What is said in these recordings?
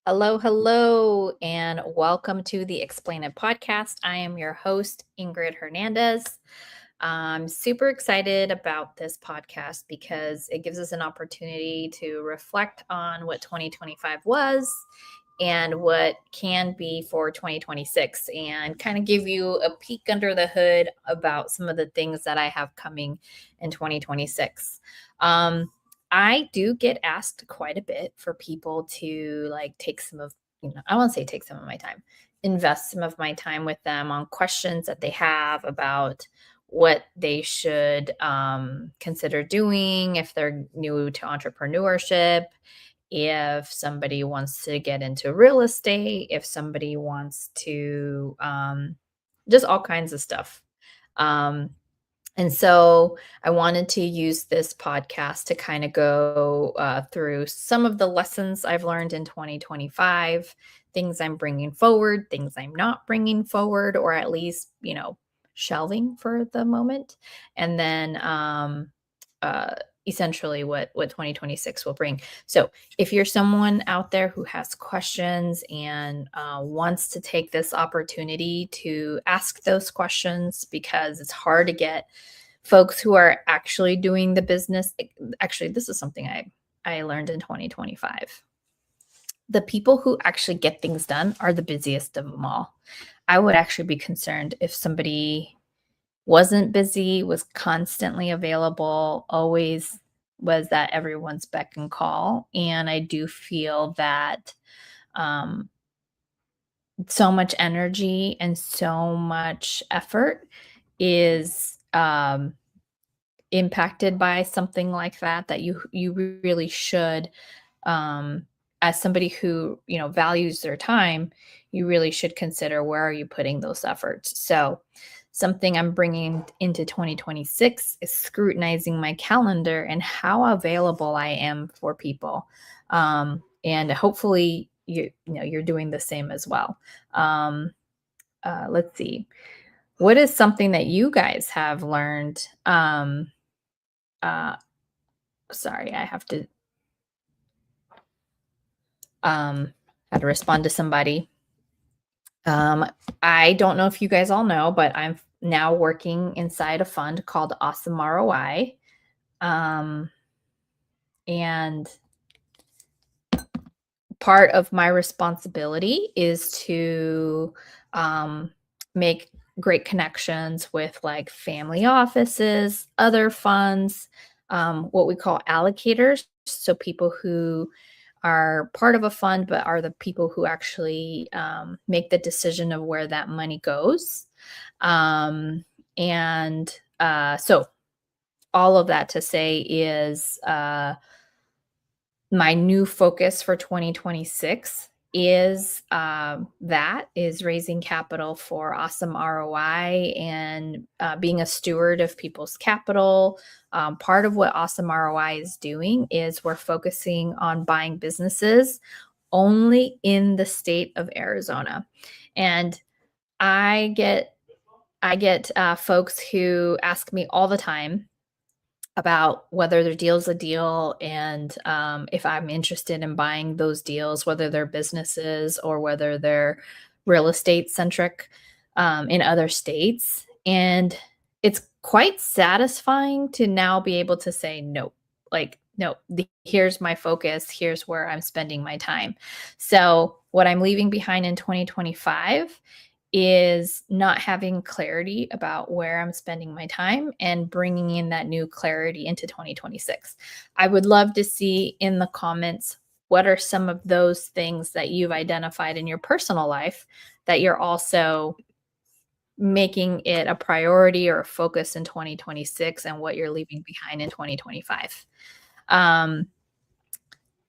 Hello, hello, and welcome to the Explain It podcast. I am your host, Ingryd Hernandez. I'm super excited about this podcast because it gives us an opportunity to reflect on what 2025 was and what can be for 2026 and kind of give you a peek under the hood about some of the things that I have coming in 2026. I do get asked quite a bit for people to take some of, I won't say take some of my time, invest some of my time with them on questions that they have about what they should consider doing if they're new to entrepreneurship, if somebody wants to get into real estate, if somebody wants to just all kinds of stuff. Um, and so I wanted to use this podcast to kind of go through some of the lessons I've learned in 2025, things I'm bringing forward, things I'm not bringing forward, or at least, shelving for the moment. And then uh, essentially what 2026 will bring. So if you're someone out there who has questions and wants to take this opportunity to ask those questions, because it's hard to get folks who are actually doing the business. Actually, this is something I learned in 2025. The people who actually get things done are the busiest of them all. I would actually be concerned if somebody wasn't busy, was constantly available, always was at everyone's beck and call. And I do feel that um, so much energy and so much effort is impacted by something like that, that you really should, um as somebody who values their time, you really should consider where are you putting those efforts. So something I'm bringing into 2026 is scrutinizing my calendar and how available I am for people, and hopefully you're doing the same as well. Let's see, what is something that you guys have learned? Uh, Sorry, I have to um had to respond to somebody. Um, I don't know if you guys all know, but I'm now working inside a fund called Awesome ROI. Um, and part of my responsibility is to um, make great connections with like family offices, other funds, what we call allocators. So people who are part of a fund, but are the people who actually make the decision of where that money goes. And so all of that to say is my new focus for 2026 is that is raising capital for Awesome ROI and being a steward of people's capital. Part of what Awesome ROI is doing is we're focusing on buying businesses only in the state of Arizona. And I get folks who ask me all the time about whether their deal's a deal, and if I'm interested in buying those deals, whether they're businesses or whether they're real estate centric in other states. And it's quite satisfying to now be able to say no, like, no, here's my focus, here's where I'm spending my time. So, what I'm leaving behind in 2025 is not having clarity about where I'm spending my time and bringing in that new clarity into 2026. I would love to see in the comments what are some of those things that you've identified in your personal life that you're also making it a priority or a focus in 2026, and what you're leaving behind in 2025. Um,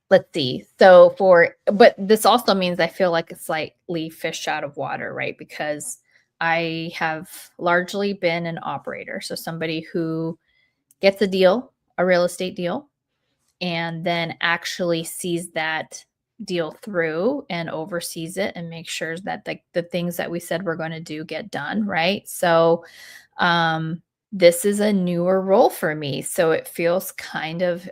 let's see. But this also means I feel like it's slightly fish out of water, right? Because I have largely been an operator. So somebody who gets a deal, a real estate deal, and then actually sees that deal through and oversees it and makes sure that the things that we said we're going to do get done, right? So this is a newer role for me. So it feels kind of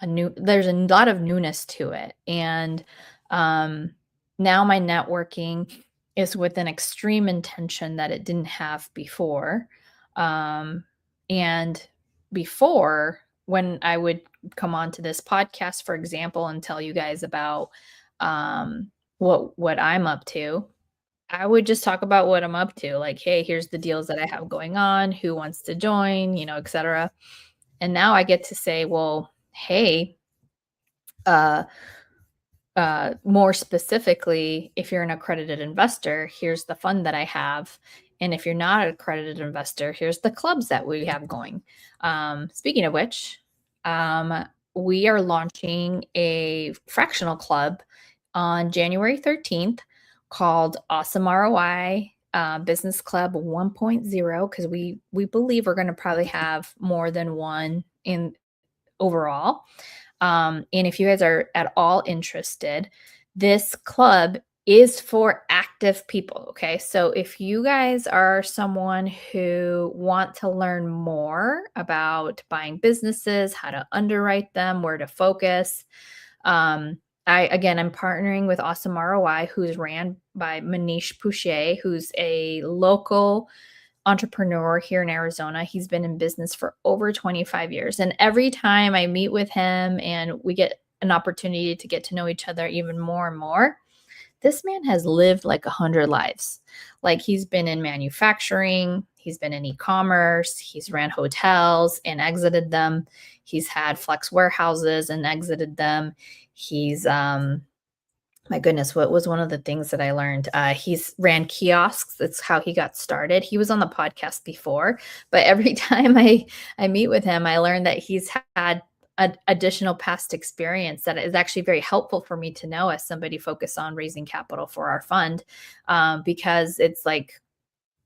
there's a lot of newness to it. And now my networking is with an extreme intention that it didn't have before. And before, when I would come on to this podcast, for example, and tell you guys about what I'm up to, I would just talk about what I'm up to. Like, hey, here's the deals that I have going on, who wants to join, etc. And now I get to say, well, hey, uh, more specifically, if you're an accredited investor, here's the fund that I have. And if you're not an accredited investor, here's the clubs that we have going. Speaking of which, we are launching a fractional club on January 13th called Awesome ROI Business Club 1.0, because we believe we're going to probably have more than one in overall. And if you guys are at all interested, this club is for active people. Okay. So if you guys are someone who want to learn more about buying businesses, how to underwrite them, where to focus, I'm partnering with Awesome ROI, who's ran by Manish Pouchet, who's a local entrepreneur here in Arizona. He's been in business for over 25 years. And every time I meet with him and we get an opportunity to get to know each other even more and more, this man has lived like 100 lives. Like, he's been in manufacturing, he's been in e-commerce, he's ran hotels and exited them. He's had flex warehouses and exited them. He's my goodness, what was one of the things that I learned? He's ran kiosks. That's how he got started. He was on the podcast before, but every time I meet with him, I learn that he's had additional past experience that is actually very helpful for me to know as somebody focused on raising capital for our fund, because it's like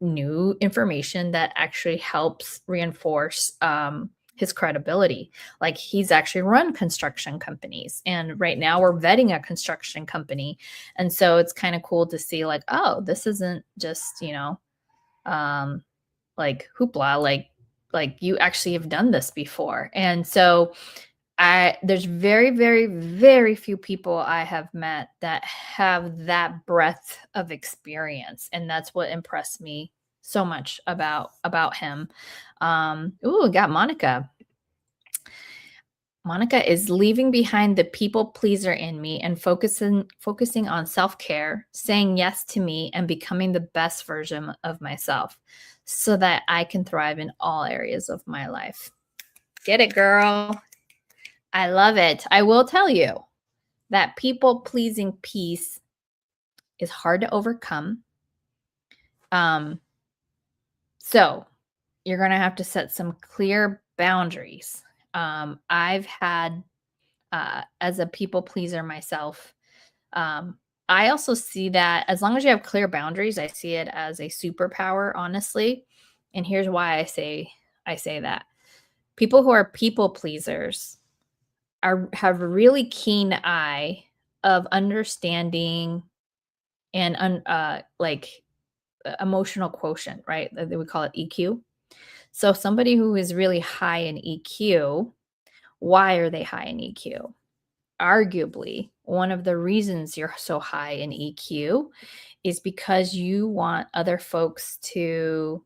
new information that actually helps reinforce his credibility. Like, he's actually run construction companies, and right now we're vetting a construction company. And so it's kind of cool to see, like, oh, this isn't just, um, like hoopla, like you actually have done this before. And so there's very, very, very few people I have met that have that breadth of experience. And that's what impressed me so much about him. We got Monica. Monica is leaving behind the people pleaser in me and focusing on self-care, saying yes to me, and becoming the best version of myself so that I can thrive in all areas of my life. Get it, girl. I love it. I will tell you that people pleasing piece is hard to overcome. So you're going to have to set some clear boundaries. I've had, as a people pleaser myself, I also see that as long as you have clear boundaries, I see it as a superpower, honestly. And here's why I say that. People who are people pleasers have a really keen eye of understanding and emotional quotient, right? We call it EQ. So somebody who is really high in EQ, why are they high in EQ? Arguably, one of the reasons you're so high in EQ is because you want other folks to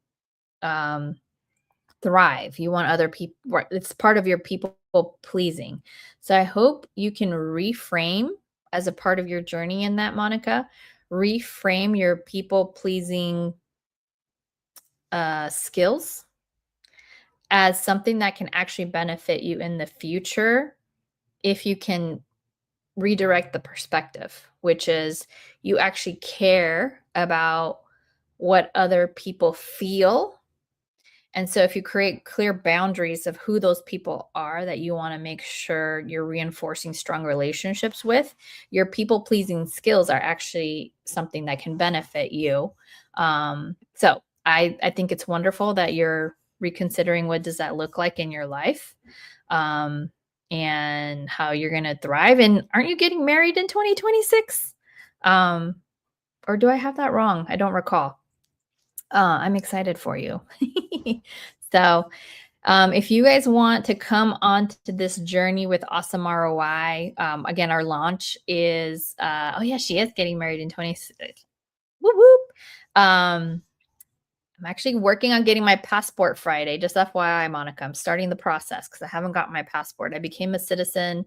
thrive. You want other people, it's part of your people pleasing. So I hope you can reframe, as a part of your journey in that, Monica, reframe your people pleasing skills as something that can actually benefit you in the future if you can redirect the perspective, which is you actually care about what other people feel. And so if you create clear boundaries of who those people are that you want to make sure you're reinforcing strong relationships with, your people pleasing skills are actually something that can benefit you. So I think it's wonderful that you're reconsidering what does that look like in your life, and how you're going to thrive. And aren't you getting married in 2026? Or do I have that wrong? I don't recall. I'm excited for you. So If you guys want to come on to this journey with Awesome ROI, again, our launch is, oh yeah, she is getting married in 26. Whoop, whoop. I'm actually working on getting my passport Friday. Just FYI, Monica, I'm starting the process because I haven't got my passport. I became a citizen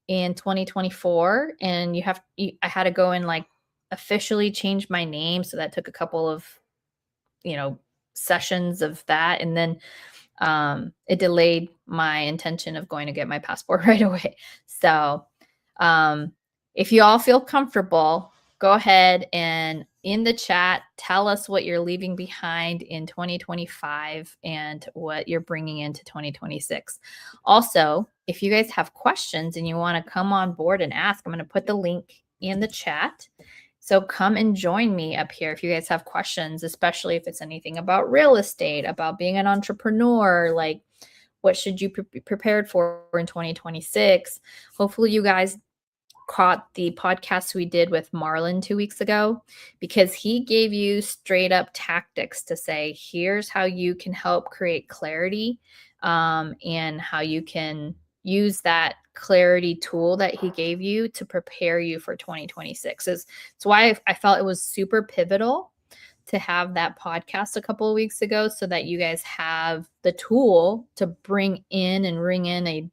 in 2024, and I had to go and like officially change my name. So that took a couple of, you know, sessions of that. And then it delayed my intention of going to get my passport right away. So, um, if you all feel comfortable, go ahead and in the chat, tell us what you're leaving behind in 2025 and what you're bringing into 2026. Also, if you guys have questions and you want to come on board and ask, I'm going to put the link in the chat. So come and join me up here if you guys have questions, especially if it's anything about real estate, about being an entrepreneur, like what should you be prepared for in 2026. Hopefully you guys caught the podcast we did with Marlon 2 weeks ago, because he gave you straight up tactics to say, here's how you can help create clarity, and how you can use that clarity tool that he gave you to prepare you for 2026. It's why I felt it was super pivotal to have that podcast a couple of weeks ago, so that you guys have the tool to bring in and ring in a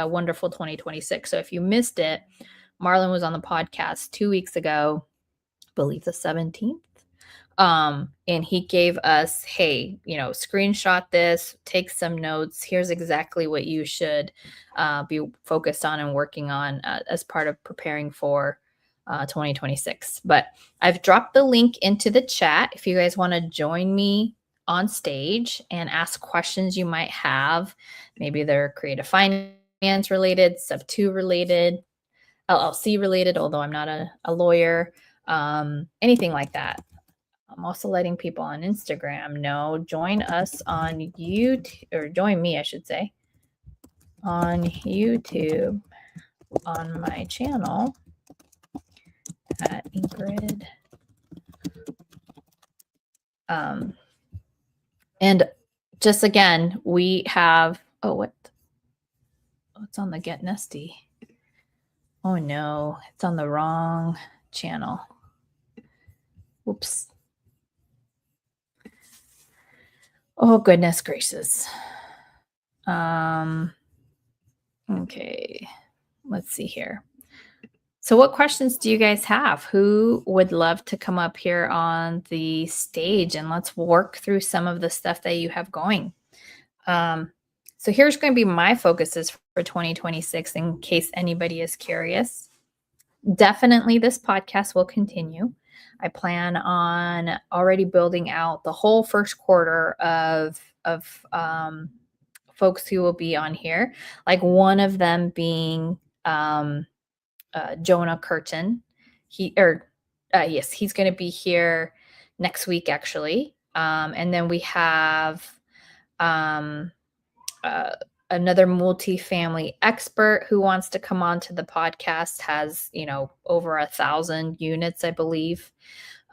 wonderful 2026. So if you missed it, Marlon was on the podcast 2 weeks ago, I believe the 17th. And he gave us, hey, screenshot this, take some notes. Here's exactly what you should be focused on and working on as part of preparing for 2026. But I've dropped the link into the chat if you guys want to join me on stage and ask questions you might have. Maybe they're creative finance related, sub 2 related, LLC related, although I'm not a lawyer, anything like that. I'm also letting people on Instagram know, join us on YouTube, or join me, I should say, on YouTube, on my channel at Ingryd. And just again, we have, it's on the Get Nesty. Oh no, it's on the wrong channel. Whoops. Oh, goodness gracious. Okay, let's see here. So what questions do you guys have? Who would love to come up here on the stage and let's work through some of the stuff that you have going? So here's going to be my focuses for 2026 in case anybody is curious. Definitely this podcast will continue. I plan on already building out the whole first quarter of folks who will be on here, like one of them being Jonah Curtin. Yes, he's going to be here next week, actually. And then we have another multifamily expert who wants to come on to the podcast, has, over 1,000 units, I believe.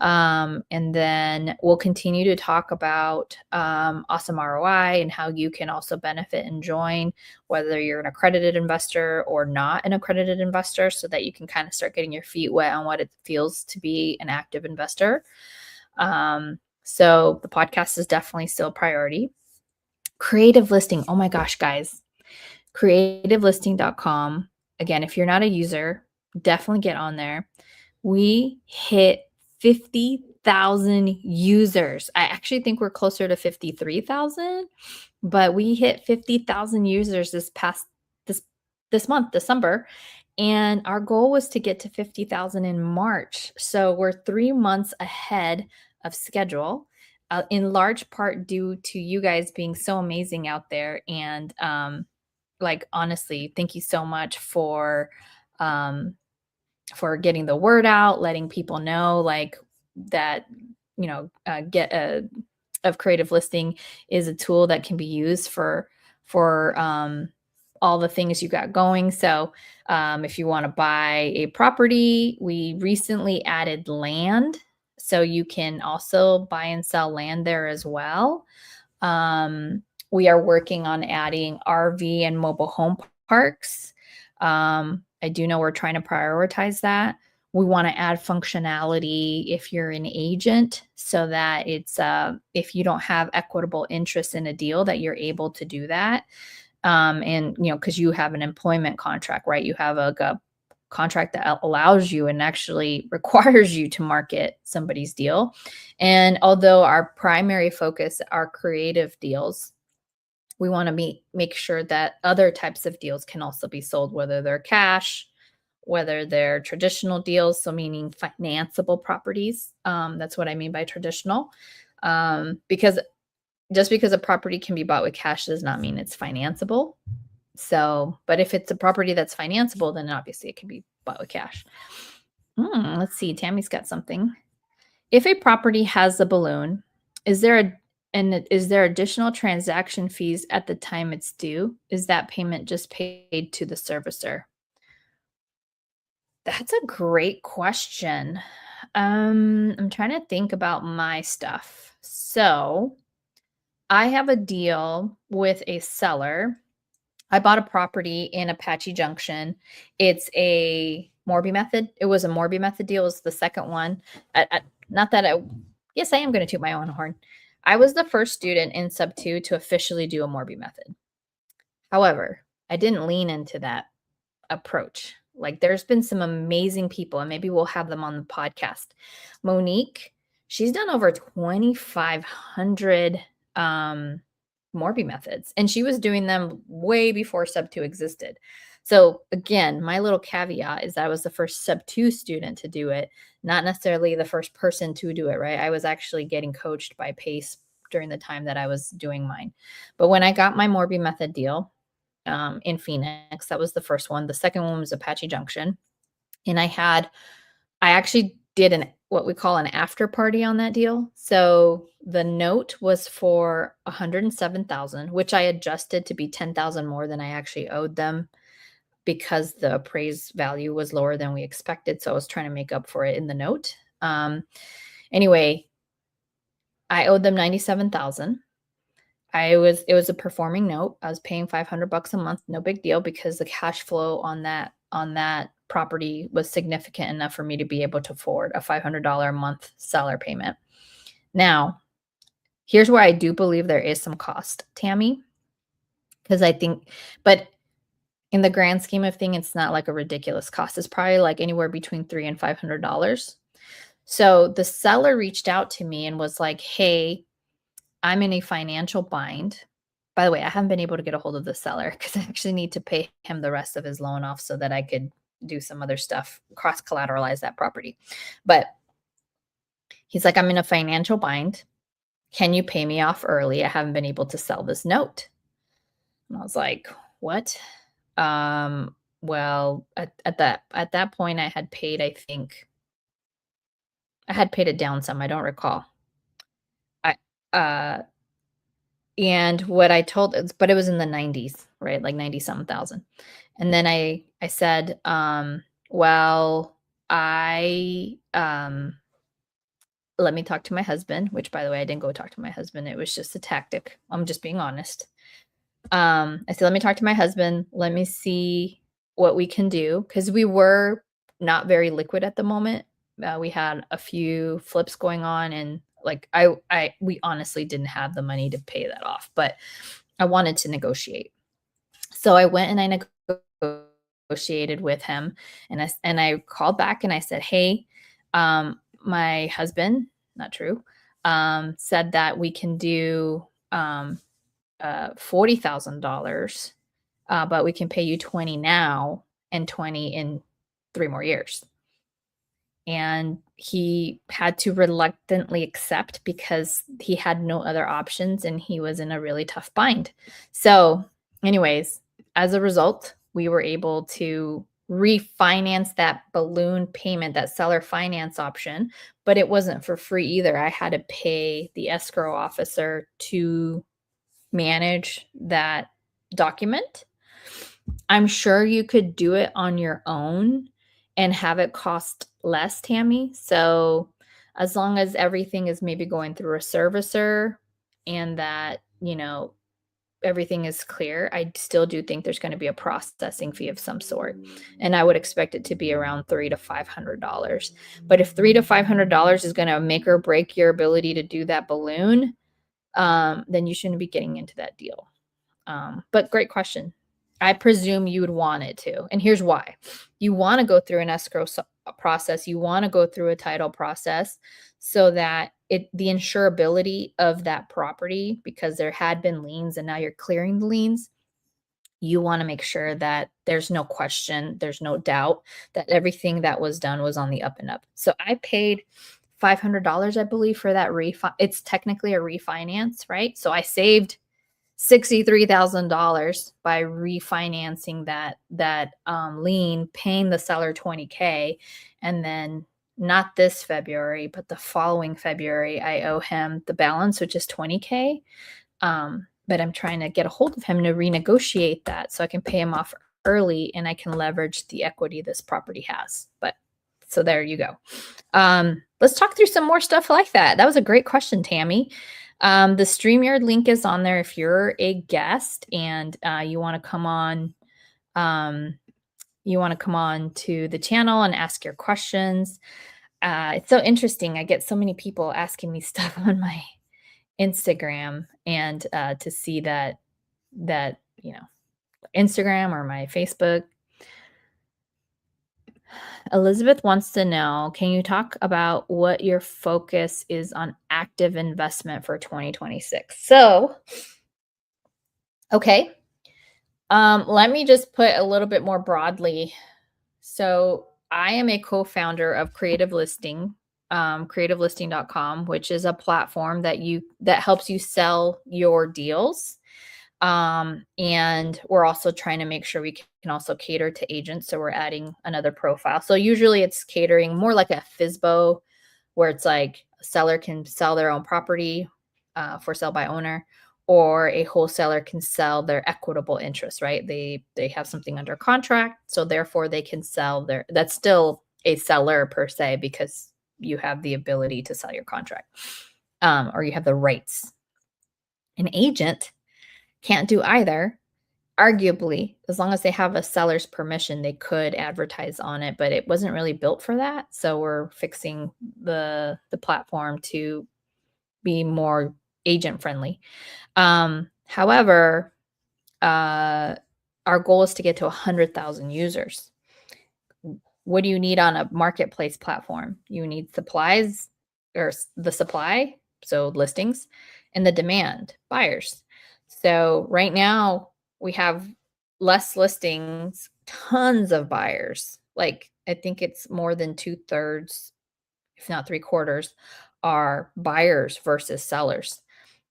And then we'll continue to talk about Awesome ROI and how you can also benefit and join, whether you're an accredited investor or not an accredited investor, so that you can kind of start getting your feet wet on what it feels to be an active investor. So the podcast is definitely still a priority. Creative listing. Oh my gosh, guys. Creativelisting.com. Again, if you're not a user, definitely get on there. We hit 50,000 users. I actually think we're closer to 53,000, but we hit 50,000 users this month, December. And our goal was to get to 50,000 in March. So we're 3 months ahead of schedule. In large part due to you guys being so amazing out there. And honestly, thank you so much for getting the word out, letting people know that, of creative listing is a tool that can be used for all the things you got going. So if you want to buy a property, we recently added land. So you can also buy and sell land there as well. We are working on adding RV and mobile home parks. I do know we're trying to prioritize that. We want to add functionality if you're an agent so that it's if you don't have equitable interest in a deal that you're able to do that. And because you have an employment contract, right? You have a contract that allows you and actually requires you to market somebody's deal. And although our primary focus are creative deals, we want to make sure that other types of deals can also be sold, whether they're cash, whether they're traditional deals, so meaning financeable properties. That's what I mean by traditional. Because just because a property can be bought with cash does not mean it's financeable. So, but if it's a property that's financeable, then obviously it can be bought with cash. Let's see. Tammy's got something. If a property has a balloon, is there a and is there additional transaction fees at the time it's due? Is that payment just paid to the servicer? That's a great question. I'm trying to think about my stuff. So, I have a deal with a seller. I bought a property in Apache Junction. It's a Morby method. It was a Morby method deal. It was the second one. Not that I, yes, I am going to toot my own horn. I was the first student in sub two to officially do a Morby method. However, I didn't lean into that approach. Like there's been some amazing people, and maybe we'll have them on the podcast. Monique, she's done over 2,500 Morby methods, and she was doing them way before sub 2 existed. So again, my little caveat is that I was the first sub 2 student to do it, not necessarily the first person to do it, right? I was actually getting coached by Pace during the time that I was doing mine. But when I got my Morby method deal, in Phoenix. That was the first one. The second one was Apache Junction. And I actually did what we call an after party on that deal. So the note was for 107,000, which I adjusted to be 10,000 more than I actually owed them because the appraised value was lower than we expected. So I was trying to make up for it in the note. Anyway, I owed them 97,000. It was a performing note. I was paying $500 a month, no big deal, because the cash flow on that property was significant enough for me to be able to afford a $500 a month seller payment. Now, here's where I do believe there is some cost, Tammy, because I think, but in the grand scheme of things, it's not like a ridiculous cost. It's probably like anywhere between $300 and $500. So the seller reached out to me and was like, "Hey, I'm in a financial bind." By the way, I haven't been able to get a hold of the seller because I actually need to pay him the rest of his loan off so that I could do some other stuff, cross collateralize that property. But he's like, "I'm in a financial bind. Can you pay me off early? I haven't been able to sell this note." And I was like, "What?" Well, at that point I had paid, I think I had paid it down some, I don't recall. I uh And what I told but it was in the 90s, right? Like 90 something thousand. And then I said, well, let me talk to my husband, which by the way, I didn't go talk to my husband. It was just a tactic. I'm just being honest. I said, let me talk to my husband. Let me see what we can do. Cause we were not very liquid at the moment. We had a few flips going on and like we honestly didn't have the money to pay that off, but I wanted to negotiate. So I went and I negotiated with him and I called back and I said, "Hey, my husband, not true, said that we can do $40,000, but we can pay you 20 now and 20 in 3 more years." And he had to reluctantly accept because he had no other options and he was in a really tough bind. So, anyways, as a result, we were able to refinance that balloon payment, that seller finance option, but it wasn't for free either. I had to pay the escrow officer to manage that document. I'm sure you could do it on your own and have it cost less, Tammy. So as long as everything is maybe going through a servicer and that, everything is clear, I still do think there's going to be a processing fee of some sort. And I would expect it to be around $300 to $500. But if $300 to $500 is going to make or break your ability to do that balloon, then you shouldn't be getting into that deal. But great question. I presume you would want it to. And here's why. You want to go through an escrow process. You want to go through a title process so that the insurability of that property, because there had been liens and now you're clearing the liens, you want to make sure that there's no question, there's no doubt that everything that was done was on the up and up. So I paid $500, I believe, for that it's technically a refinance, right? So I saved $63,000 by refinancing that lien, paying the seller $20K, and then not this February, but the following February, I owe him the balance, which is $20K. But I'm trying to get a hold of him to renegotiate that so I can pay him off early and I can leverage the equity this property has. But so there you go. Let's talk through some more stuff like that. That was a great question, Tammy. The StreamYard link is on there if you're a guest and you want to come on. You want to come on to the channel and ask your questions. It's so interesting. I get so many people asking me stuff on my Instagram, and to see that Instagram or my Facebook. Elizabeth wants to know, can you talk about what your focus is on active investment for 2026? So, okay. Let me just put a little bit more broadly. So I am a co-founder of Creative Listing, creativelisting.com, which is a platform that helps you sell your deals. And we're also trying to make sure we can also cater to agents. So we're adding another profile. So usually it's catering more like a FSBO, where it's like a seller can sell their own property for sale by owner, or a wholesaler can sell their equitable interest, right? They have something under contract, so therefore they can sell that's still a seller per se, because you have the ability to sell your contract, or you have the rights. An agent can't do either. Arguably, as long as they have a seller's permission, they could advertise on it, but it wasn't really built for that. So we're fixing the platform to be more agent friendly. However, our goal is to get to 100,000 users. What do you need on a marketplace platform? You need supplies, or the supply, so listings, and the demand, buyers. So right now we have less listings, tons of buyers. Like, I think it's more than 2/3, if not 3/4, are buyers versus sellers.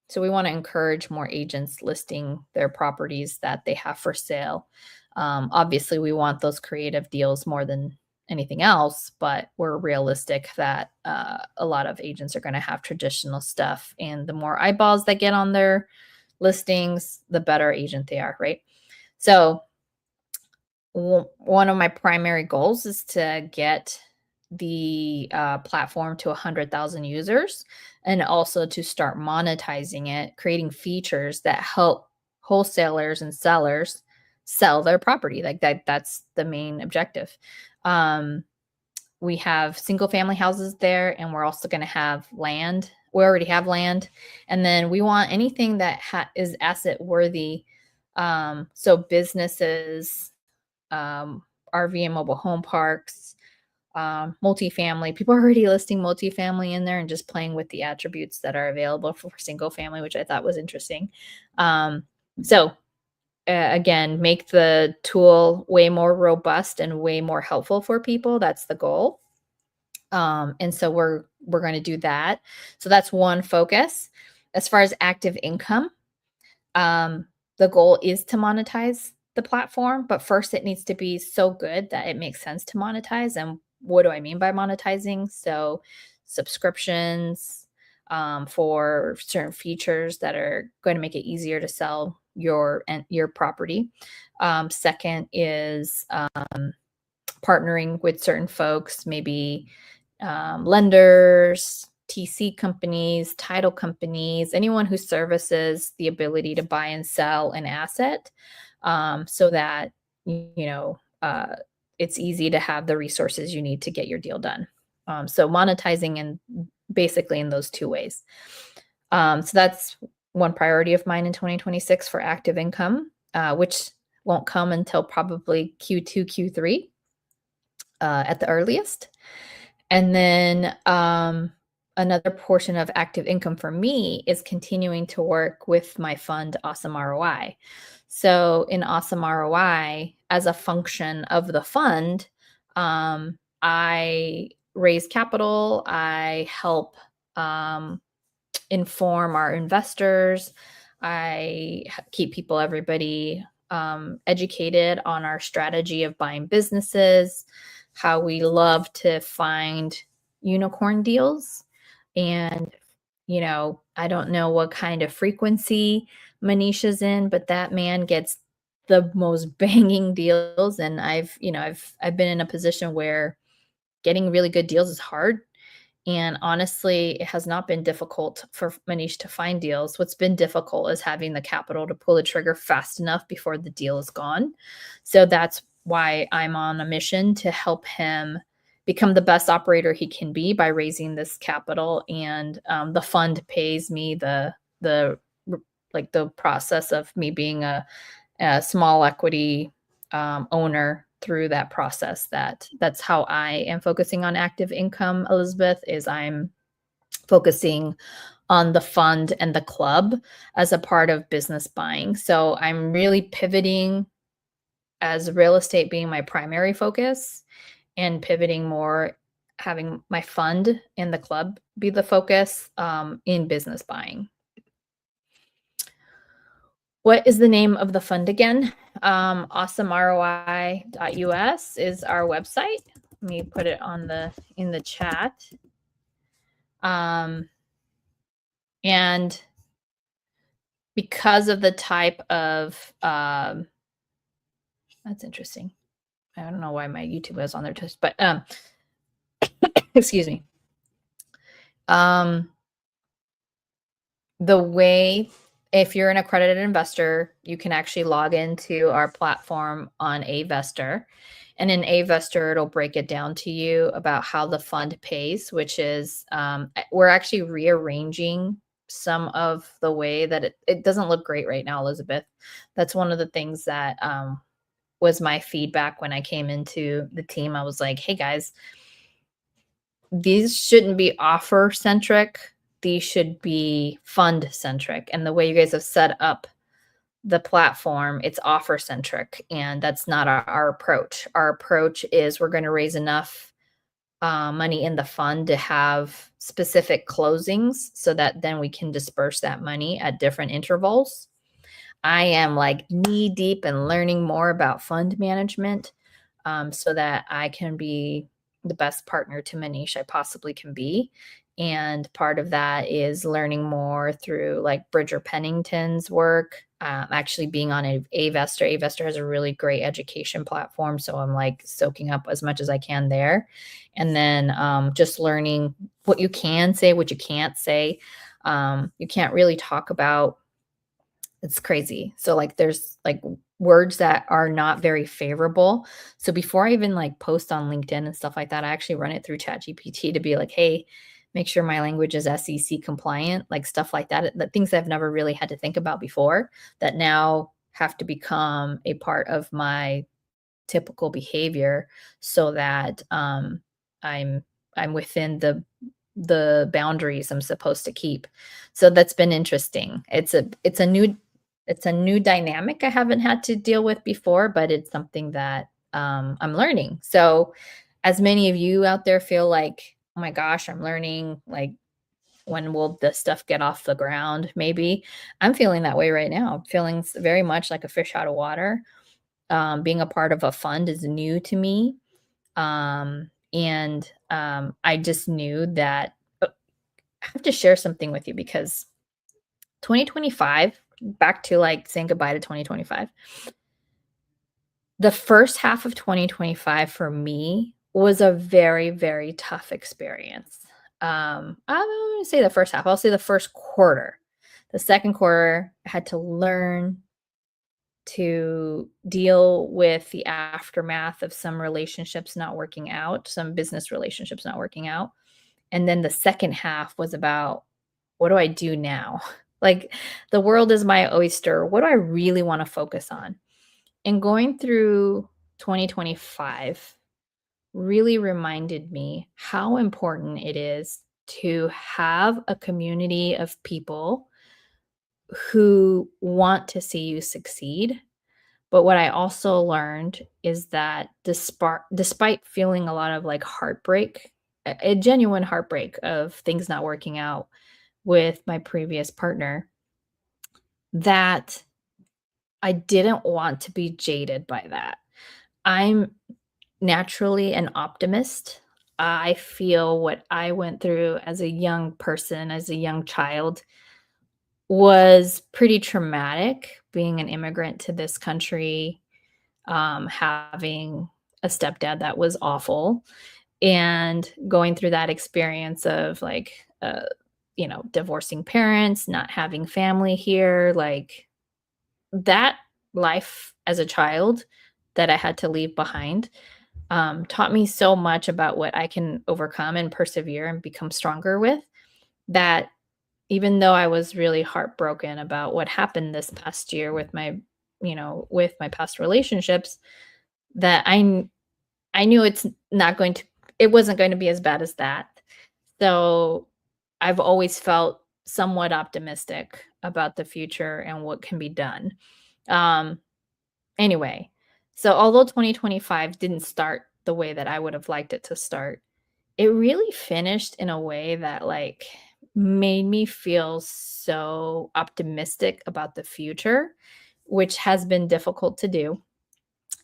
So we want to encourage more agents listing their properties that they have for sale. Obviously, we want those creative deals more than anything else, but we're realistic that a lot of agents are going to have traditional stuff, and the more eyeballs that get on their listings, the better agent they are, right? So one of my primary goals is to get the platform to 100,000 users, and also to start monetizing it, creating features that help wholesalers and sellers sell their property. Like that's the main objective. We have single family houses there, and we're also going to have land. We already have land. And then we want anything that is asset worthy. So businesses, RV and mobile home parks, multifamily. People are already listing multifamily in there and just playing with the attributes that are available for single family, which I thought was interesting. So again, make the tool way more robust and way more helpful for people. That's the goal. And so we're going to do that. So that's one focus. As far as active income, the goal is to monetize the platform, but first it needs to be so good that it makes sense to monetize. And what do I mean by monetizing? So subscriptions for certain features that are going to make it easier to sell your property. Second is partnering with certain folks, maybe lenders, TC companies, title companies, anyone who services the ability to buy and sell an asset, so that, you know, it's easy to have the resources you need to get your deal done. So monetizing in basically in those two ways. So that's one priority of mine in 2026 for active income, which won't come until probably Q2, Q3 at the earliest. And then another portion of active income for me is continuing to work with my fund, Awesome ROI. So in Awesome ROI, as a function of the fund, I raise capital, I help inform our investors. I keep everybody educated on our strategy of buying businesses, how we love to find unicorn deals. And, I don't know what kind of frequency Manisha's in, but that man gets the most banging deals. And I've been in a position where getting really good deals is hard. And honestly, it has not been difficult for Manish to find deals. What's been difficult is having the capital to pull the trigger fast enough before the deal is gone. So that's why I'm on a mission to help him become the best operator he can be by raising this capital. And the fund pays me the process of me being a small equity owner through that process. That's how I am focusing on active income, Elizabeth, is I'm focusing on the fund and the club as a part of business buying. So I'm really pivoting as real estate being my primary focus and pivoting more, having my fund and the club be the focus in business buying. What is the name of the fund again? AwesomeROI.us is our website. Let me put it in the chat. And because of the type of that's interesting. I don't know why my YouTube is on there, but excuse me. The way, if you're an accredited investor, you can actually log into our platform on Avestor. And in Avestor, it'll break it down to you about how the fund pays, which is we're actually rearranging some of the way that it doesn't look great right now, Elizabeth. That's one of the things that was my feedback when I came into the team. I was like, hey guys, these shouldn't be offer centric. These should be fund centric. And the way you guys have set up the platform, it's offer centric. And that's not our approach. Our approach is we're going to raise enough money in the fund to have specific closings so that then we can disperse that money at different intervals. I am like knee deep in learning more about fund management so that I can be the best partner to Manish I possibly can be. And part of that is learning more through like Bridger Pennington's work, actually being on Avestor. Avestor has a really great education platform. So I'm like soaking up as much as I can there. And then just learning what you can say, what you can't say. You can't really talk about, it's crazy. So like there's like words that are not very favorable. So before I even like post on LinkedIn and stuff like that, I actually run it through ChatGPT to be like, hey, make sure my language is SEC compliant, like stuff like that. The things I've never really had to think about before that now have to become a part of my typical behavior so that I'm within the boundaries I'm supposed to keep. So that's been interesting. It's a new dynamic I haven't had to deal with before, but it's something that I'm learning. So as many of you out there feel like, oh my gosh, I'm learning, like, when will this stuff get off the ground? Maybe I'm feeling that way right now. I'm feeling very much like a fish out of water. Being a part of a fund is new to me. And I just knew that I have to share something with you because 2025, back to like saying goodbye to 2025. The first half of 2025 for me was a very, very tough experience. I won't say the first half, I'll say the first quarter. The second quarter, I had to learn to deal with the aftermath of some relationships not working out, some business relationships not working out. And then the second half was about, what do I do now? Like, the world is my oyster. What do I really want to focus on? And going through 2025 really reminded me how important it is to have a community of people who want to see you succeed. But what I also learned is that despite feeling a lot of like heartbreak, a genuine heartbreak of things not working out with my previous partner, that I didn't want to be jaded by that. I'm naturally an optimist. I feel what I went through as a young person, as a young child, was pretty traumatic, being an immigrant to this country, having a stepdad that was awful, and going through that experience of like, divorcing parents, not having family here, like that life as a child that I had to leave behind, taught me so much about what I can overcome and persevere and become stronger with, that even though I was really heartbroken about what happened this past year with my past relationships, that I knew it wasn't going to be as bad as that. So I've always felt somewhat optimistic about the future and what can be done. Um, anyway, so although 2025 didn't start the way that I would have liked it to start, it really finished in a way that like made me feel so optimistic about the future, which has been difficult to do.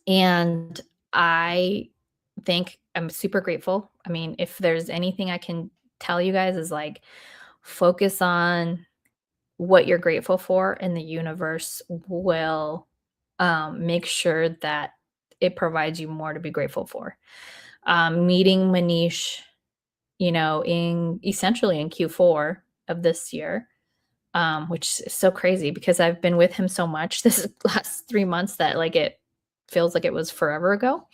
And I think I'm super grateful. I mean, if there's anything I can tell you guys is like focus on what you're grateful for, and the universe will make sure that it provides you more to be grateful for. Meeting Manish, in essentially in Q4 of this year, which is so crazy because I've been with him so much this last 3 months that like it feels like it was forever ago.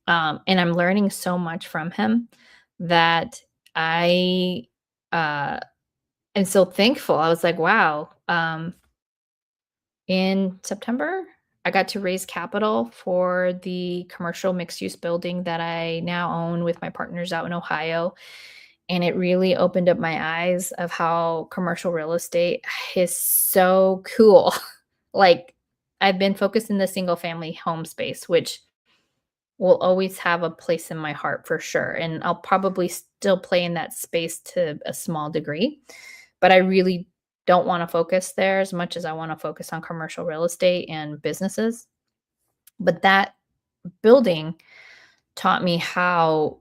And I'm learning so much from him that I am so thankful. I was like, wow. In September, I got to raise capital for the commercial mixed use building that I now own with my partners out in Ohio. And it really opened up my eyes of how commercial real estate is so cool. Like, I've been focused in the single family home space, which will always have a place in my heart for sure. And I'll probably still play in that space to a small degree, but I really don't want to focus there as much as I want to focus on commercial real estate and businesses. But that building taught me how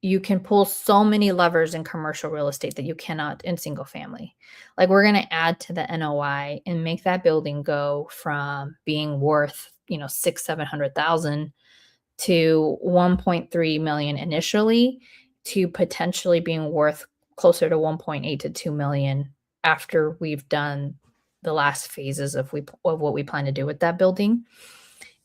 you can pull so many levers in commercial real estate that you cannot in single family. Like, we're going to add to the NOI and make that building go from being worth, six, 700,000 to 1.3 million initially, to potentially being worth closer to 1.8 to 2 million after we've done the last phases of what we plan to do with that building.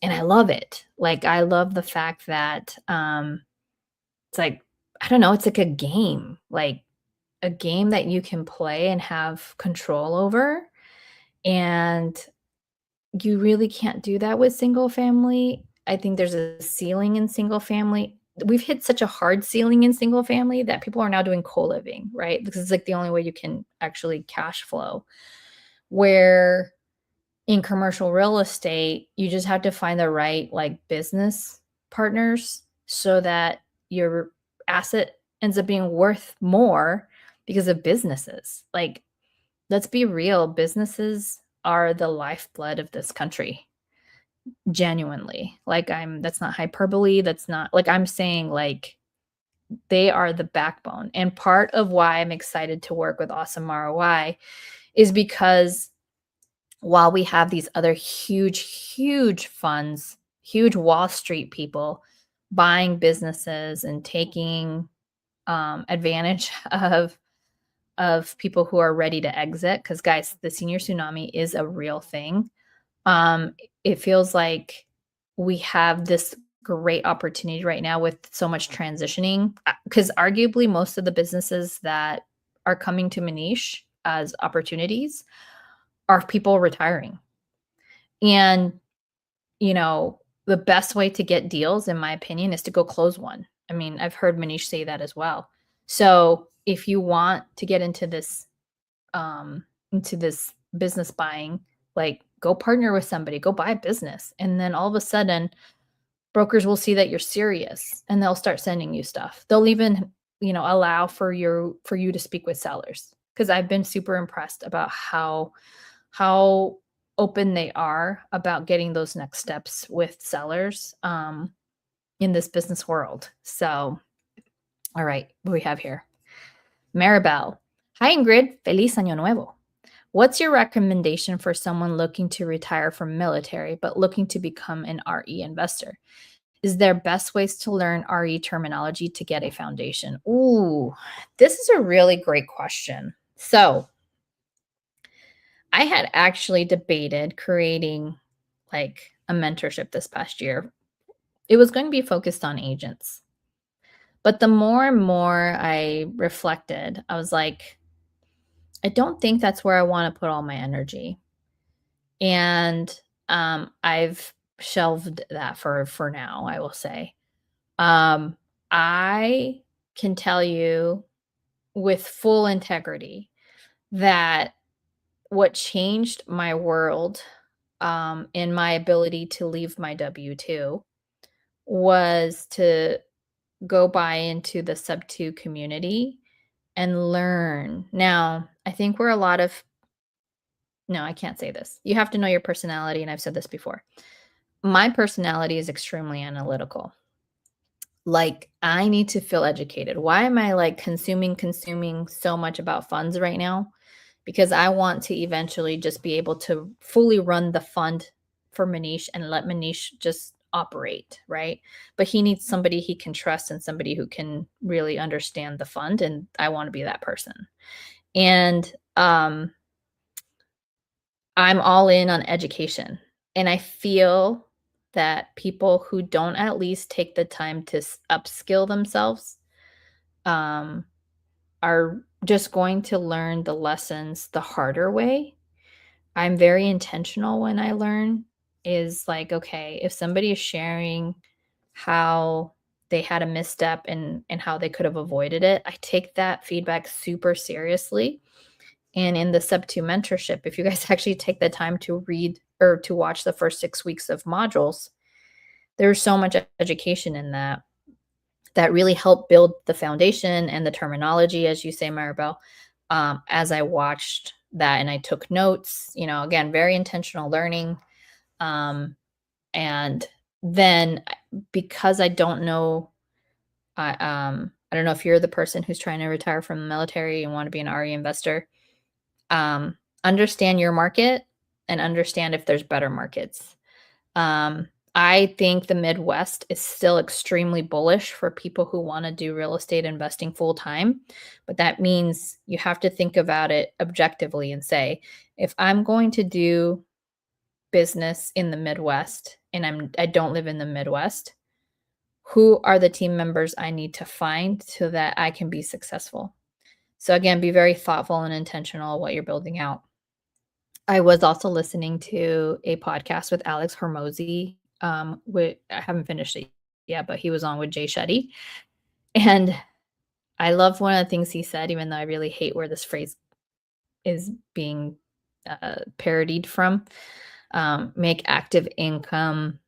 And I love it. Like, I love the fact that it's like, I don't know, it's like a game that you can play and have control over. And you really can't do that with single family. I think there's a ceiling in single family. We've hit such a hard ceiling in single family that people are now doing co-living, right? Because it's like the only way you can actually cash flow. Where in commercial real estate, you just have to find the right like business partners so that your asset ends up being worth more because of businesses. Like, let's be real, businesses are the lifeblood of this country. Genuinely. Like, that's not hyperbole, that's not like I'm saying, like, they are the backbone. And part of why I'm excited to work with Awesome ROI is because while we have these other huge, huge funds, huge Wall Street people buying businesses and taking advantage of people who are ready to exit. Because guys, the senior tsunami is a real thing. It feels like we have this great opportunity right now with so much transitioning, because arguably most of the businesses that are coming to Manish as opportunities are people retiring. And, you know, the best way to get deals, in my opinion, is to go close one. I mean, I've heard Manish say that as well. So if you want to get into this business buying, like go partner with somebody, go buy a business. And then all of a sudden, brokers will see that you're serious and they'll start sending you stuff. They'll even, allow for you to speak with sellers. Because I've been super impressed about how open they are about getting those next steps with sellers in this business world. So, all right, what do we have here? Maribel. Hi, Ingrid. Feliz Año Nuevo. What's your recommendation for someone looking to retire from military but looking to become an RE investor? Is there best ways to learn RE terminology to get a foundation? Ooh, this is a really great question. So, I had actually debated creating like a mentorship this past year. It was going to be focused on agents. But the more and more I reflected, I was like, I don't think that's where I want to put all my energy. And I've shelved that for now, I will say. I can tell you with full integrity that what changed my world in my ability to leave my W-2 was to go buy into the sub 2 community and learn. Now, I think we're a lot of no, I can't say this. You have to know your personality, and I've said this before. My personality is extremely analytical. Like, I need to feel educated. Why am I like consuming so much about funds right now? Because I want to eventually just be able to fully run the fund for Manish and let Manish just operate, right? But he needs somebody he can trust and somebody who can really understand the fund. And I want to be that person. And I'm all in on education. And I feel that people who don't at least take the time to upskill themselves um, are just going to learn the lessons the harder way. I'm very intentional when I learn, is like, okay, if somebody is sharing how they had a misstep and how they could have avoided it, I take that feedback super seriously. And in the sub 2 mentorship, if you guys actually take the time to read or to watch the first 6 weeks of modules, there's so much education in that really helped build the foundation and the terminology, as you say, Maribel. As I watched that and I took notes, again, very intentional learning. And then because I don't know, I don't know if you're the person who's trying to retire from the military and want to be an RE investor. Understand your market and understand if there's better markets. I think the Midwest is still extremely bullish for people who want to do real estate investing full time. But that means you have to think about it objectively and say, if I'm going to do business in the Midwest and I don't live in the Midwest, who are the team members I need to find so that I can be successful? So again, be very thoughtful and intentional what you're building out. I was also listening to a podcast with Alex Hormozy. I haven't finished it yet, but he was on with Jay Shetty. And I love one of the things he said, even though I really hate where this phrase is being parodied from. Make active income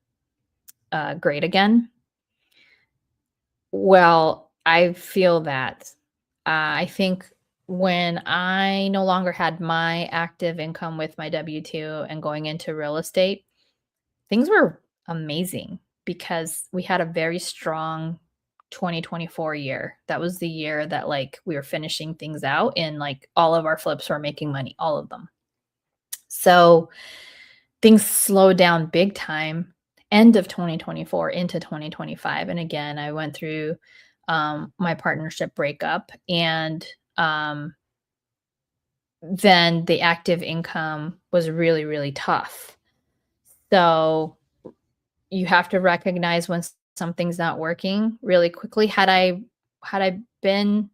great again. Well, I feel that. I think when I no longer had my active income with my W-2 and going into real estate, things were amazing because we had a very strong 2024 year. That was the year that like we were finishing things out and like all of our flips were making money, all of them. So things slowed down big time end of 2024 into 2025. And again, I went through my partnership break up, and then the active income was really, really tough. So you have to recognize when something's not working really quickly. Had I been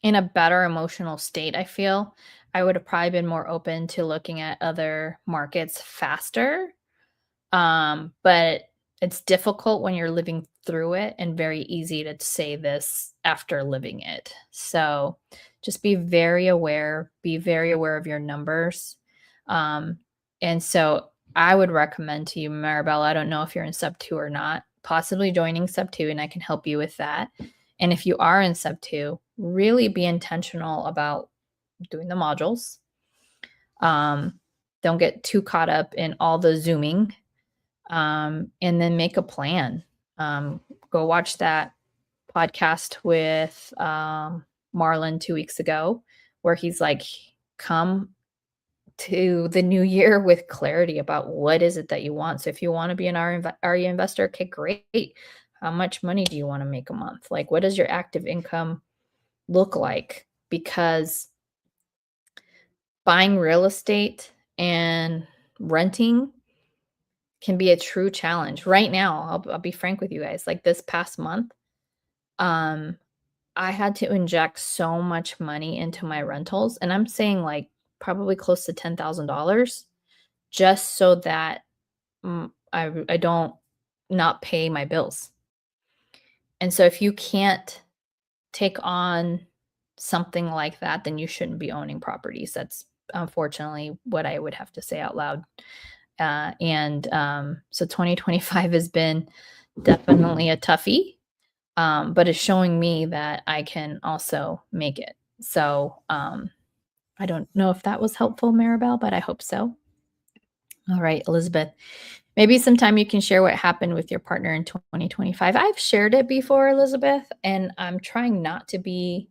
in a better emotional state, I feel, I would have probably been more open to looking at other markets faster. But it's difficult when you're living through it and very easy to say this after living it. So just be very aware of your numbers. Um, and so I would recommend to you, Maribel, I don't know if you're in sub two or not, possibly joining sub two, and I can help you with that. And if you are in sub two, really be intentional about doing the modules. Don't get too caught up in all the zooming, and then make a plan. Go watch that podcast with Marlon 2 weeks ago, where he's like, come to the new year with clarity about what is it that you want. So if you want to be an RE investor, okay, great. How much money do you want to make a month? Like, what does your active income look like? Because buying real estate and renting can be a true challenge. Right now, I'll be frank with you guys, like this past month, um, I had to inject so much money into my rentals, and I'm saying like probably close to $10,000 just so that I don't not pay my bills. And so if you can't take on something like that, then you shouldn't be owning properties. That's unfortunately what I would have to say out loud. So 2025 has been definitely a toughie, but it's showing me that I can also make it. So I don't know if that was helpful, Maribel, but I hope so. All right, Elizabeth, maybe sometime you can share what happened with your partner in 2025. I've shared it before, Elizabeth, and I'm trying not to be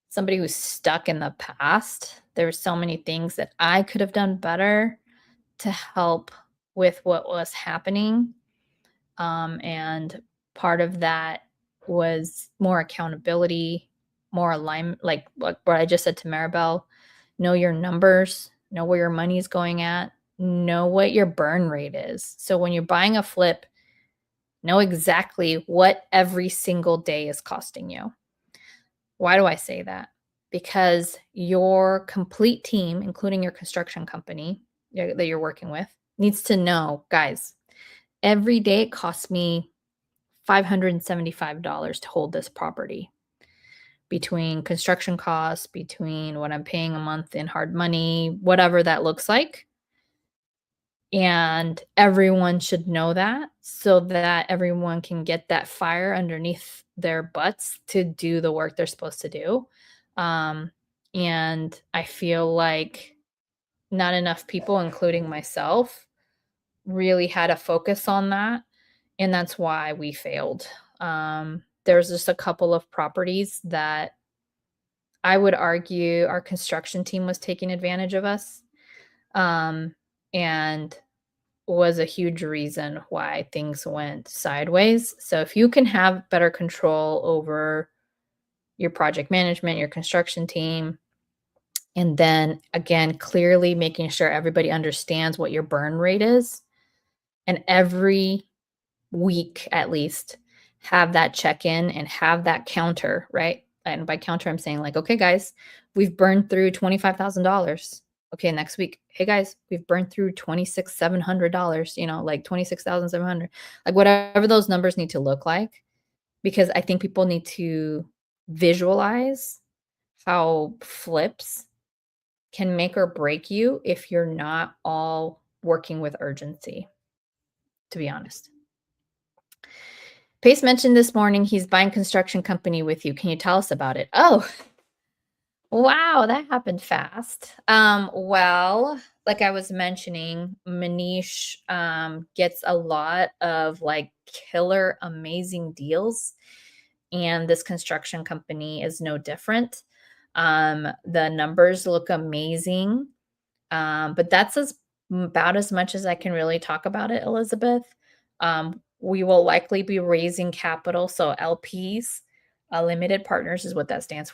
somebody who's stuck in the past. There's so many things that I could have done better to help with what was happening. And part of that was more accountability, more alignment, like what I just said to Maribel. Know your numbers, know where your money is going at, know what your burn rate is. So when you're buying a flip, know exactly what every single day is costing you. Why do I say that? Because your complete team, including your construction company that you're working with, needs to know, guys, every day it costs me $575 to hold this property, between construction costs, between what I'm paying a month in hard money, whatever that looks like. And everyone should know that so that everyone can get that fire underneath their butts to do the work they're supposed to do. And I feel like not enough people, including myself, really had a focus on that. And that's why we failed. There's just a couple of properties that I would argue our construction team was taking advantage of us. And was a huge reason why things went sideways. So if you can have better control over your project management, your construction team, and then again, clearly making sure everybody understands what your burn rate is, and every week at least have that check in and have that counter, right? And by counter, I'm saying like, okay, guys, we've burned through $25,000. Okay, next week, hey guys, we've burned through $26,700. Like 26,700, like whatever those numbers need to look like, because I think people need to visualize how flips can make or break you if you're not all working with urgency. To be honest. Pace mentioned this morning he's buying construction company with you. Can you tell us about it? Oh, wow, that happened fast. Well, like I was mentioning, Manish gets a lot of like killer amazing deals, and this construction company is no different. The numbers look amazing. But that's about as much as I can really talk about it, Elizabeth. We will likely be raising capital, so LPs, limited partners is what that stands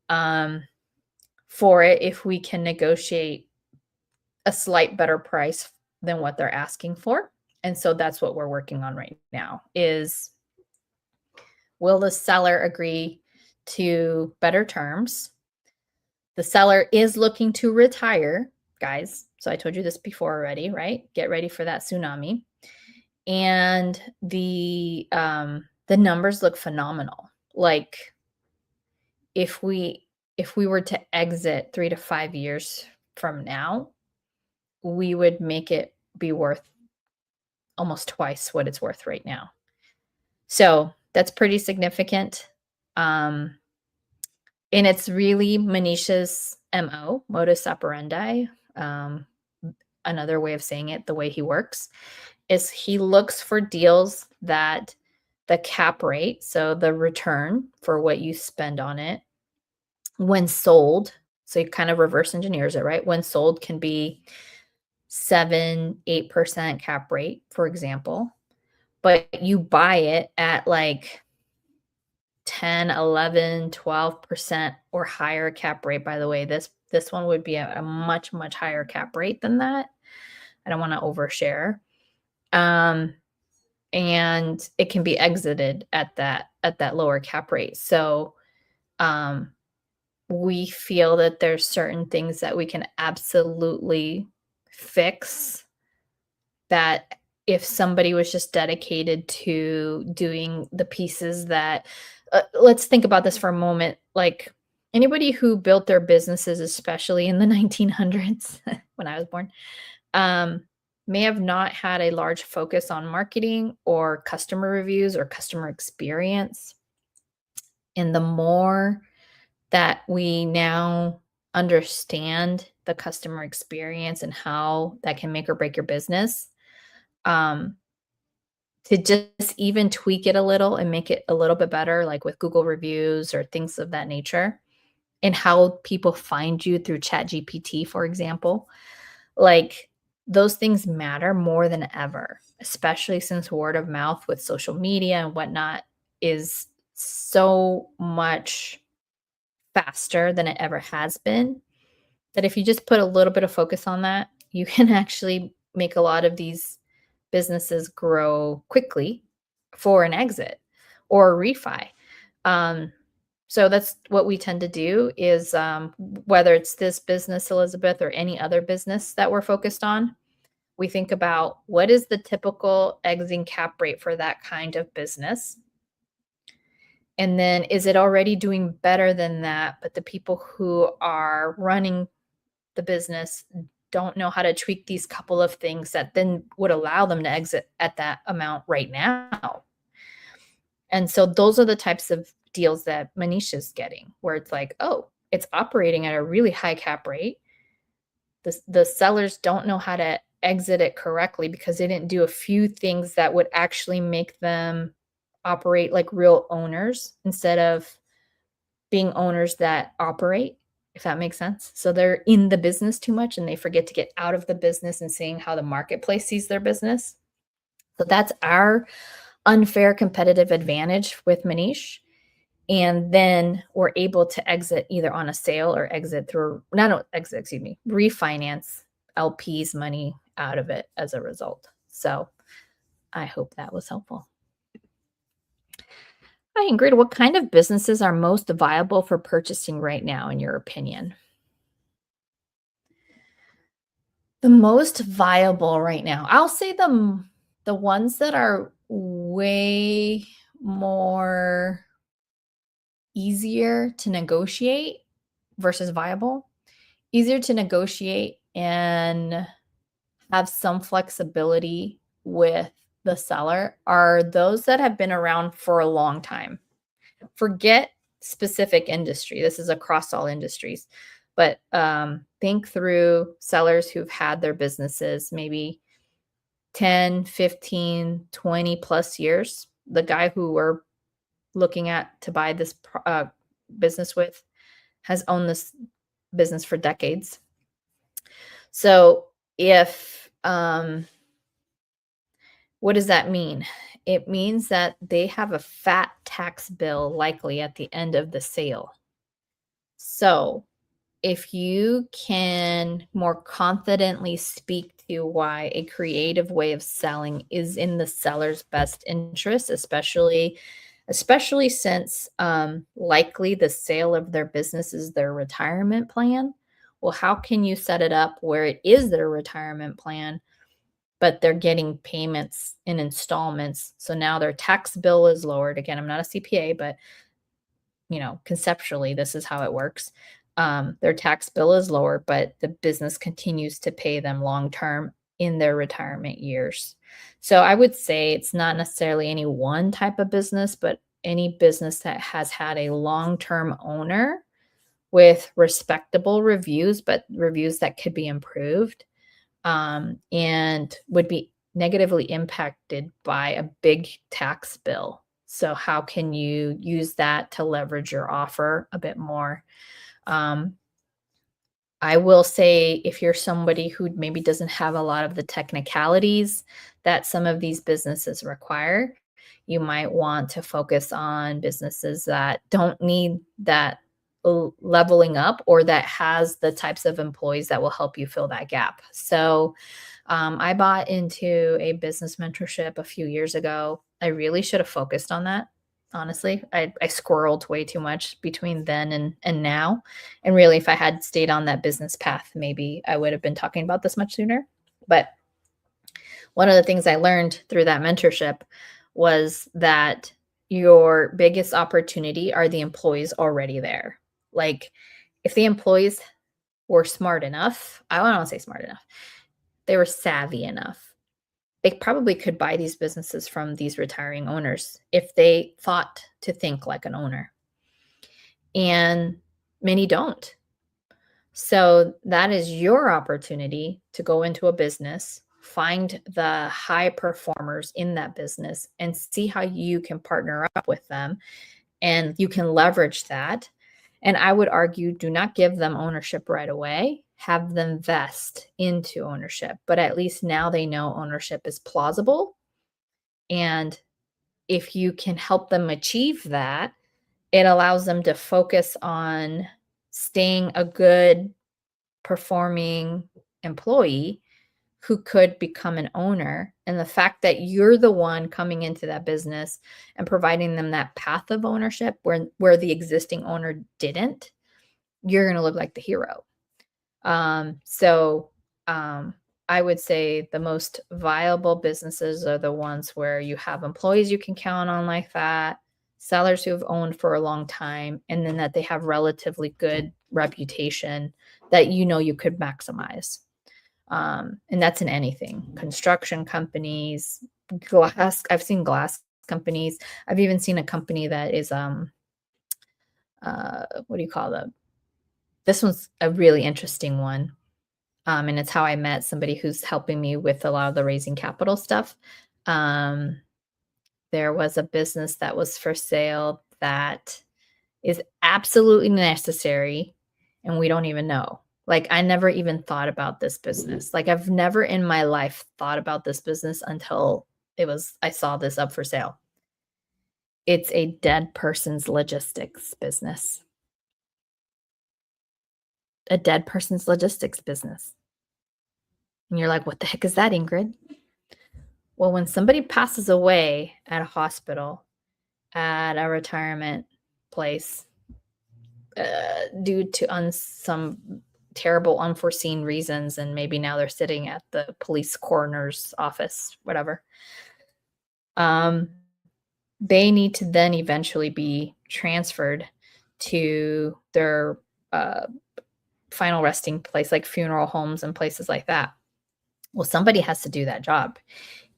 um, for it if we can negotiate a slight better price than what they're asking for. And so that's what we're working on right now is will the seller agree to better terms? The seller is looking to retire, guys. So I told you this before already, right? Get ready for that tsunami. And the numbers look phenomenal. Like if we were to exit 3 to 5 years from now, we would make it be worth almost twice what it's worth right now. So that's pretty significant. Um, and it's really Manisha's MO, modus operandi. Um, Another way of saying it, the way he works, is he looks for deals that the cap rate, so the return for what you spend on it when sold, so he kind of reverse engineers it, right? When sold can be 7-8% cap rate, for example, but you buy it at like 10, 11, 12% or higher cap rate. By the way, this one would be a much, much higher cap rate than that. I don't want to overshare. And it can be exited at that lower cap rate. So we feel that there's certain things that we can absolutely fix that if somebody was just dedicated to doing the pieces that let's think about this for a moment. Like anybody who built their businesses, especially in the 1900s when I was born, may have not had a large focus on marketing or customer reviews or customer experience. And the more that we now understand the customer experience and how that can make or break your business, um, to just even tweak it a little and make it a little bit better, like with Google reviews or things of that nature, and how people find you through ChatGPT, for example. Like those things matter more than ever, especially since word of mouth with social media and whatnot is so much faster than it ever has been. That if you just put a little bit of focus on that, you can actually make a lot of these businesses grow quickly for an exit or a refi. Um, so that's what we tend to do is whether it's this business, Elizabeth, or any other business that we're focused on, we think about what is the typical exiting cap rate for that kind of business. And then is it already doing better than that? But the people who are running the business don't know how to tweak these couple of things that then would allow them to exit at that amount right now. And so those are the types of deals that Manisha's getting, where it's like, oh, it's operating at a really high cap rate. The sellers don't know how to exit it correctly because they didn't do a few things that would actually make them operate like real owners instead of being owners that operate, if that makes sense. So they're in the business too much and they forget to get out of the business and seeing how the marketplace sees their business. So that's our unfair competitive advantage with Manish. And then we're able to exit either on a sale or exit through, not exit, excuse me, refinance LP's money out of it as a result. So I hope that was helpful. Hi, Ingrid. What kind of businesses are most viable for purchasing right now, in your opinion? The most viable right now, I'll say the ones that are way more easier to negotiate versus viable. Easier to negotiate and have some flexibility with the seller are those that have been around for a long time. Forget specific industry. This is across all industries. But think through sellers who've had their businesses maybe 10, 15, 20 plus years. The guy who we're looking at to buy this business with has owned this business for decades. So if what does that mean? it means that they have a fat tax bill likely at the end of the sale. So, if you can more confidently speak to why a creative way of selling is in the seller's best interest, especially since likely the sale of their business is their retirement plan. Well, how can you set it up where it is their retirement plan, but they're getting payments in installments? So now their tax bill is lowered. Again, I'm not a CPA, but conceptually, this is how it works. Their tax bill is lower, but the business continues to pay them long term in their retirement years. So I would say it's not necessarily any one type of business, but any business that has had a long term owner with respectable reviews, but reviews that could be improved, and would be negatively impacted by a big tax bill. So, how can you use that to leverage your offer a bit more? Um, I will say if you're somebody who maybe doesn't have a lot of the technicalities that some of these businesses require, you might want to focus on businesses that don't need that leveling up, or that has the types of employees that will help you fill that gap. So, I bought into a business mentorship a few years ago. I really should have focused on that. Honestly, I squirreled way too much between then and now. And really, if I had stayed on that business path, maybe I would have been talking about this much sooner. But one of the things I learned through that mentorship was that your biggest opportunity are the employees already there. Like, if the employees were smart enough, I don't want to say smart enough, they were savvy enough, they probably could buy these businesses from these retiring owners if they thought to think like an owner. And many don't. So that is your opportunity to go into a business, find the high performers in that business, and see how you can partner up with them, and you can leverage that. And I would argue, do not give them ownership right away. Have them vest into ownership, but at least now they know ownership is plausible. And if you can help them achieve that, it allows them to focus on staying a good performing employee who could become an owner. And the fact that you're the one coming into that business and providing them that path of ownership where the existing owner didn't, you're going to look like the hero. So I would say the most viable businesses are the ones where you have employees you can count on like that, sellers who have owned for a long time, and then that they have relatively good reputation that you could maximize. And that's in anything. Construction companies, glass. I've seen glass companies. I've even seen a company that is what do you call them? This one's a really interesting one. And it's how I met somebody who's helping me with a lot of the raising capital stuff. Um, there was a business that was for sale that is absolutely necessary, and we don't even know. Like, I never even thought about this business. Like, I've never in my life thought about this business until I saw this up for sale. It's a dead person's logistics business. A dead person's logistics business. And you're like, what the heck is that, Ingrid? Well, when somebody passes away at a hospital, at a retirement place, due to some terrible unforeseen reasons, and maybe now they're sitting at the police coroner's office, whatever, they need to then eventually be transferred to their final resting place, like funeral homes and places like that. Well, somebody has to do that job.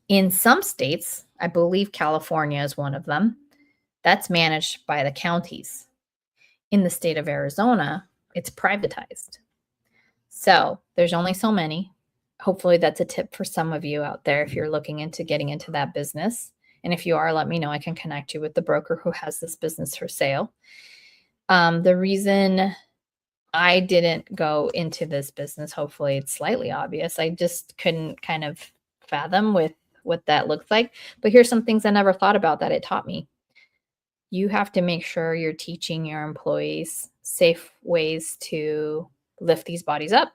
In some states, I believe California is one of them, that's managed by the counties. In the state of Arizona, it's privatized. So there's only so many. Hopefully that's a tip for some of you out there if you're looking into getting into that business. And if you are, let me know. I can connect you with the broker who has this business for sale. The reason I didn't go into this business, hopefully it's slightly obvious. I just couldn't kind of fathom with what that looks like. But here's some things I never thought about that it taught me. You have to make sure you're teaching your employees safe ways to lift these bodies up.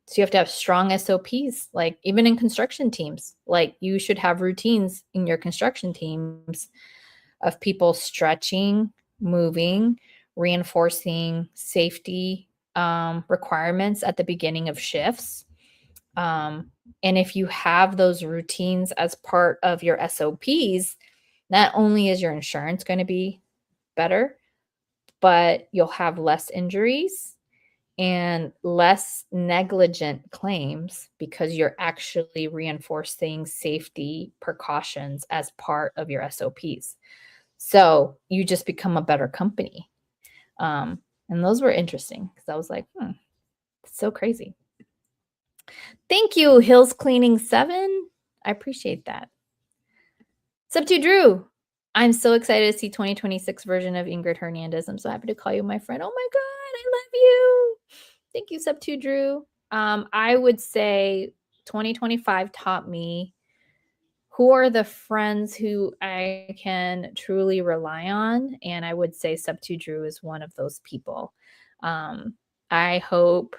So you have to have strong SOPs, like even in construction teams. Like you should have routines in your construction teams of people stretching, moving, reinforcing safety requirements at the beginning of shifts. And if you have those routines as part of your SOPs, not only is your insurance going to be better, but you'll have less injuries and less negligent claims because you're actually reinforcing safety precautions as part of your SOPs. So you just become a better company. And those were interesting because I was like, so crazy. Thank you, Hills Cleaning 7. I appreciate that. Sub 2 Drew. I'm so excited to see 2026 version of Ingryd Hernandez. I'm so happy to call you my friend. Oh my God, I love you. Thank you, Sub 2 Drew. I would say 2025 taught me who are the friends who I can truly rely on. And I would say Sub 2 Drew is one of those people. I hope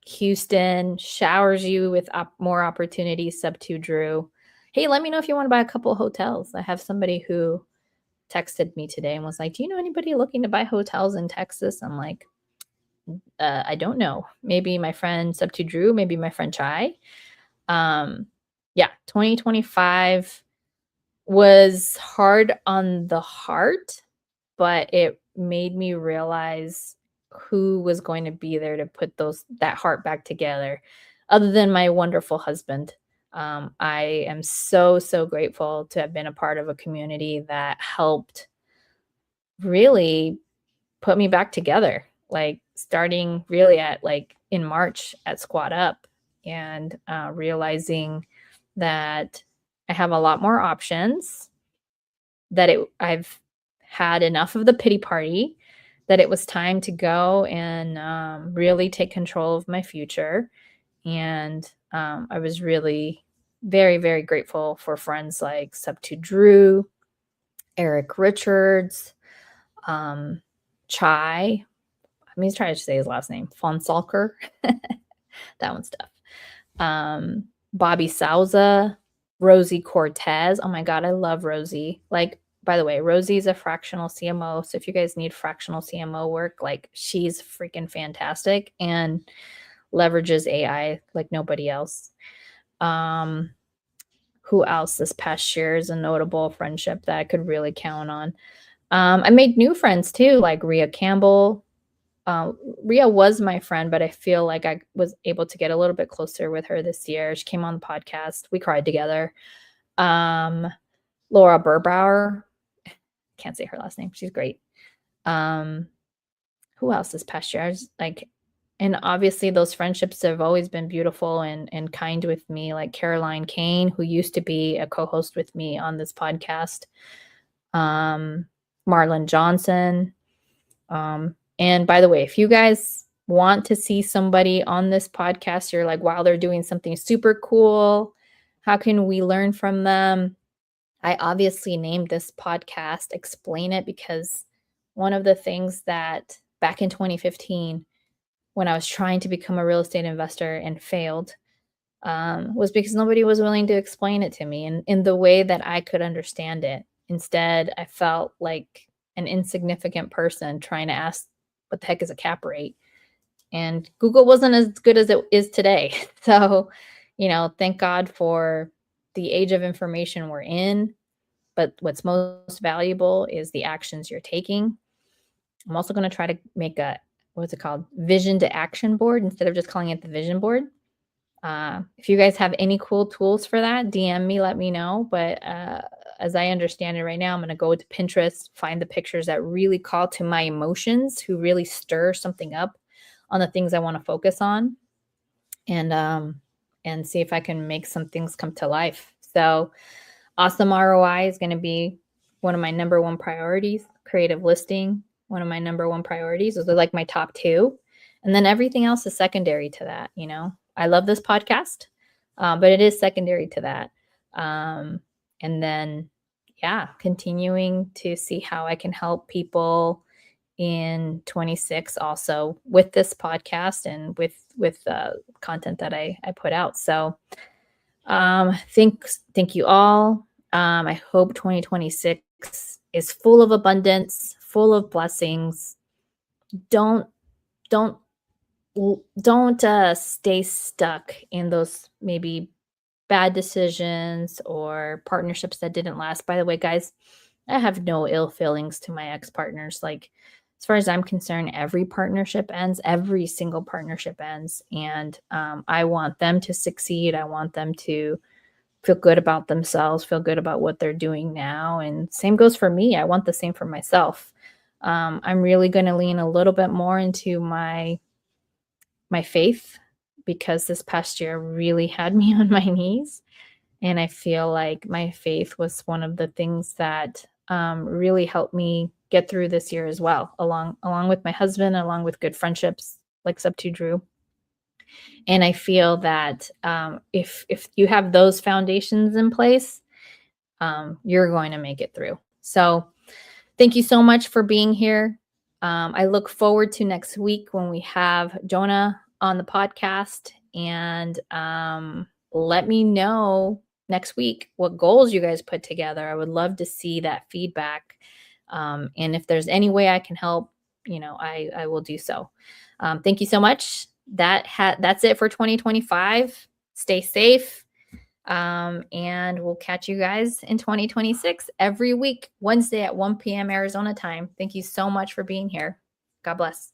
Houston showers you with more opportunities, Sub 2 Drew. Hey, let me know if you want to buy a couple hotels. I have somebody who texted me today and was like, do you know anybody looking to buy hotels in Texas? I'm like, I don't know. Maybe my friend Sub 2 Drew, maybe my friend Chai. 2025 was hard on the heart, but it made me realize who was going to be there to put that heart back together, other than my wonderful husband. I am so, so grateful to have been a part of a community that helped really put me back together, like starting really at in March at Squat Up and realizing that I have a lot more options, that I've had enough of the pity party, that it was time to go and really take control of my future. And I was really very, very grateful for friends like Sub 2 Drew, Eric Richards, Chai. I mean, he's trying to say his last name, Fonsalker. That one's tough. Bobby Souza, Rosie Cortez. Oh my God, I love Rosie. Like, by the way, Rosie's a fractional CMO. So if you guys need fractional CMO work, like she's freaking fantastic and leverages AI like nobody else. Who else this past year is a notable friendship that I could really count on? I made new friends too, like Rhea Campbell. Rhea was my friend, but I feel like I was able to get a little bit closer with her this year. She came on the podcast. We cried together. Laura Burbauer. Can't say her last name. She's great. Who else this past year? I was like, and obviously those friendships have always been beautiful and kind with me, like Caroline Kane, who used to be a co-host with me on this podcast. Marlon Johnson. And by the way, if you guys want to see somebody on this podcast, you're like, wow, they're doing something super cool. How can we learn from them? I obviously named this podcast Explain It because one of the things that back in 2015, when I was trying to become a real estate investor and failed, was because nobody was willing to explain it to me in the way that I could understand it. Instead, I felt like an insignificant person trying to ask, what the heck is a cap rate? And Google wasn't as good as it is today. So, thank God for the age of information we're in. But what's most valuable is the actions you're taking. I'm also going to try to make a, what's it called? Vision to action board instead of just calling it the vision board. If you guys have any cool tools for that, DM me, let me know. But as I understand it right now, I'm going to go to Pinterest, find the pictures that really call to my emotions, who really stir something up on the things I want to focus on, and see if I can make some things come to life. So awesome ROI is going to be one of my number one priorities. Creative listing, one of my number one priorities. Those are like my top two. And then everything else is secondary to that. I love this podcast, but it is secondary to that. And then, yeah, continuing to see how I can help people in 26 also with this podcast and with content that I put out. So thank you all. I hope 2026 is full of abundance, full of blessings. Don't don't don't stay stuck in those maybe bad decisions or partnerships that didn't last. By the way, guys, I have no ill feelings to my ex-partners. Like, as far as I'm concerned, every partnership ends, every single partnership ends. And I want them to succeed. I want them to feel good about themselves, feel good about what they're doing now. And same goes for me. I want the same for myself. I'm really going to lean a little bit more into my faith because this past year really had me on my knees. And I feel like my faith was one of the things that really helped me get through this year as well, along with my husband, along with good friendships like Sub to Drew. And I feel that if you have those foundations in place, you're going to make it through. So thank you so much for being here. I look forward to next week when we have Jonah on the podcast. And let me know next week what goals you guys put together. I would love to see that feedback. And if there's any way I can help, I will do so. Thank you so much. That's it for 2025. Stay safe. And we'll catch you guys in 2026 every week, Wednesday at 1 p.m. Arizona time. Thank you so much for being here. God bless.